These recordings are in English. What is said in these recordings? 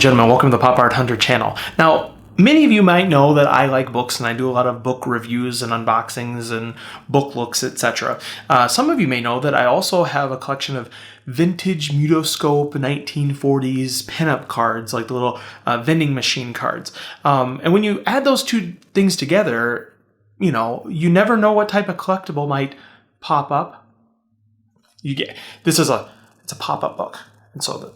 gentlemen, welcome to the Pop Art Hunter channel. Now, many of you might know that I like books and I do a lot of book reviews and unboxings and book looks, etc. Some of you may know that I also have a collection of vintage Mutoscope 1940s pinup cards, like the little vending machine cards. And when you add those two things together, you know, you never know what type of collectible might pop up. It's a pop-up book. And so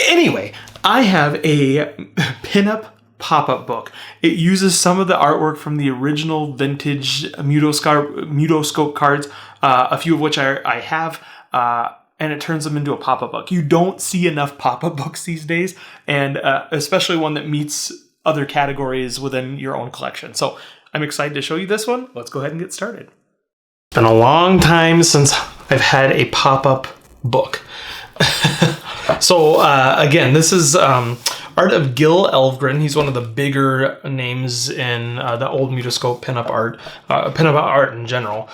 anyway, I have a pinup pop-up book. It uses some of the artwork from the original vintage Mutoscope cards, a few of which I have, and it turns them into a pop-up book. You don't see enough pop-up books these days, and especially one that meets other categories within your own collection. So I'm excited to show you this one. Let's go ahead and get started. It's been a long time since I've had a pop-up book. So again, this is art of Gil Elvgren. He's one of the bigger names in the old Mutoscope pinup art in general.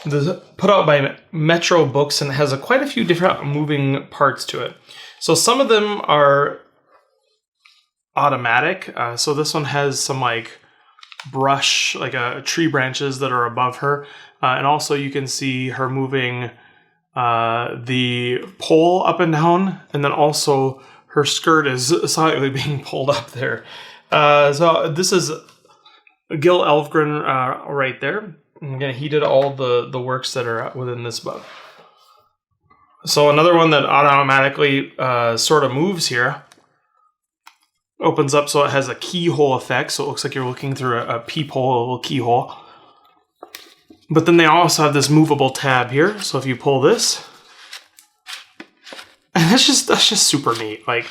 This is put out by Metro Books and has quite a few different moving parts to it. So some of them are automatic. So this one has some like brush, like tree branches that are above her, and also you can see her moving the pole up and down, and then also her skirt is slightly being pulled up there. So this is Gil Elvgren right there. And again, he did all the works that are within this book. So another one that automatically sort of moves here opens up, so it has a keyhole effect, so it looks like you're looking through a peephole, a little keyhole. But then they also have this movable tab here. So if you pull this, and that's just super neat. Like,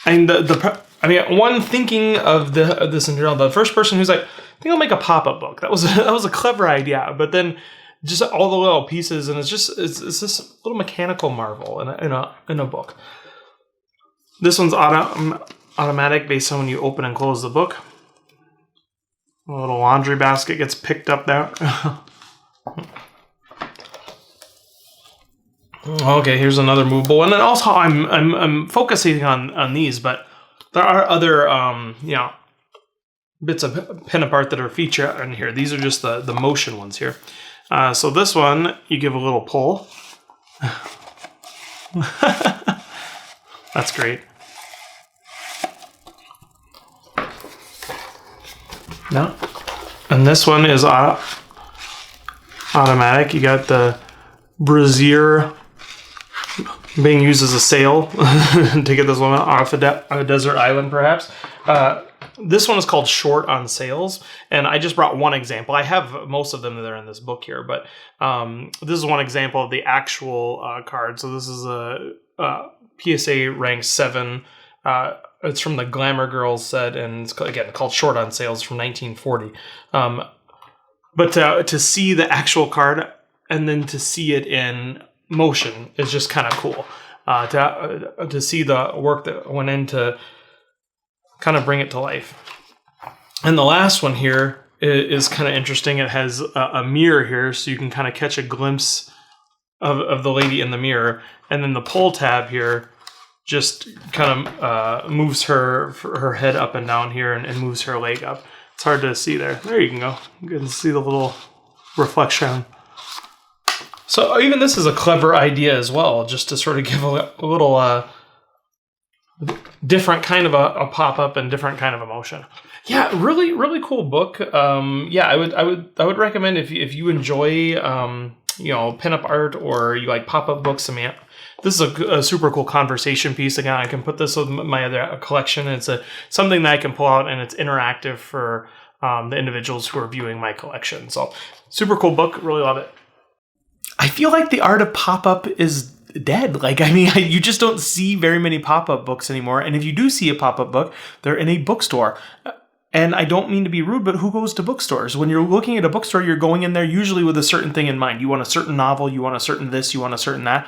and one thinking of this in general, the first person who's like, I think I'll make a pop-up book. That was a clever idea. But then just all the little pieces, and it's this little mechanical marvel in a book. This one's automatic based on when you open and close the book. A little laundry basket gets picked up there. Okay, here's another movable one. And also, I'm focusing on these, but there are other bits of pinup art that are featured in here. These are just the motion ones here. So this one, you give a little pull. That's great. No. And this one is automatic. You got the brassiere being used as a sail to get this woman off a desert island, perhaps. This one is called Short on Sails, and I just brought one example. I have most of them that are in this book here, but this is one example of the actual card. So this is a PSA rank 7. It's from the Glamour Girls set, and it's again called Short on Sails from 1940. But to see the actual card and then to see it in motion is just kind of cool. To see the work that went into kind of bring it to life. And the last one here is kind of interesting. It has a mirror here, so you can kind of catch a glimpse of the lady in the mirror. And then the pull tab here just kind of moves her head up and down here and moves her leg up. It's hard to see there. There you can go. You can see the little reflection. So even this is a clever idea as well, just to sort of give a little different kind of a pop-up and different kind of emotion. Yeah, really, really cool book. Yeah, I would recommend if you enjoy pinup art or you like pop-up books. I mean, this is a super cool conversation piece. Again, I can put this with my other collection. It's something that I can pull out, and it's interactive for the individuals who are viewing my collection. So super cool book. Really love it. I feel like the art of pop-up is dead. Like, I mean, you just don't see very many pop-up books anymore. And if you do see a pop-up book, they're in a bookstore. And I don't mean to be rude, but who goes to bookstores? When you're looking at a bookstore, you're going in there usually with a certain thing in mind. You want a certain novel, you want a certain this, you want a certain that.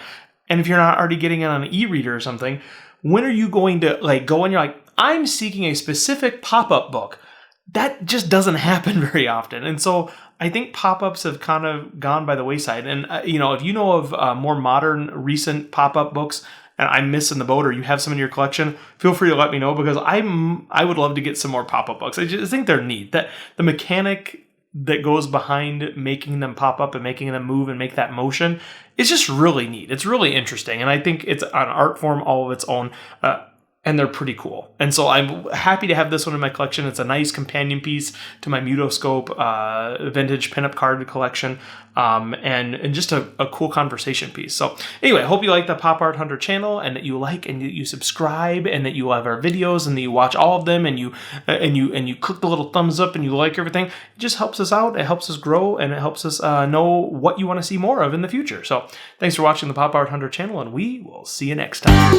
And if you're not already getting it on an e-reader or something, when are you going to like go and you're like, I'm seeking a specific pop-up book? That just doesn't happen very often. And so I think pop-ups have kind of gone by the wayside. And, if you know of more modern, recent pop-up books, and I'm missing the boat, or you have some in your collection, feel free to let me know, because I would love to get some more pop-up books. I just think they're neat. That the mechanic that goes behind making them pop up and making them move and make that motion is just really neat. It's really interesting, and I think it's an art form all of its own. And they're pretty cool. And so I'm happy to have this one in my collection. It's a nice companion piece to my Mutoscope vintage pinup card collection, and just a cool conversation piece. So anyway, I hope you like the Pop Art Hunter channel, and that you like and you subscribe, and that you love our videos, and that you watch all of them, and you click the little thumbs up, and you like everything. It just helps us out. It helps us grow, and it helps us know what you want to see more of in the future. So thanks for watching the Pop Art Hunter channel, and we will see you next time.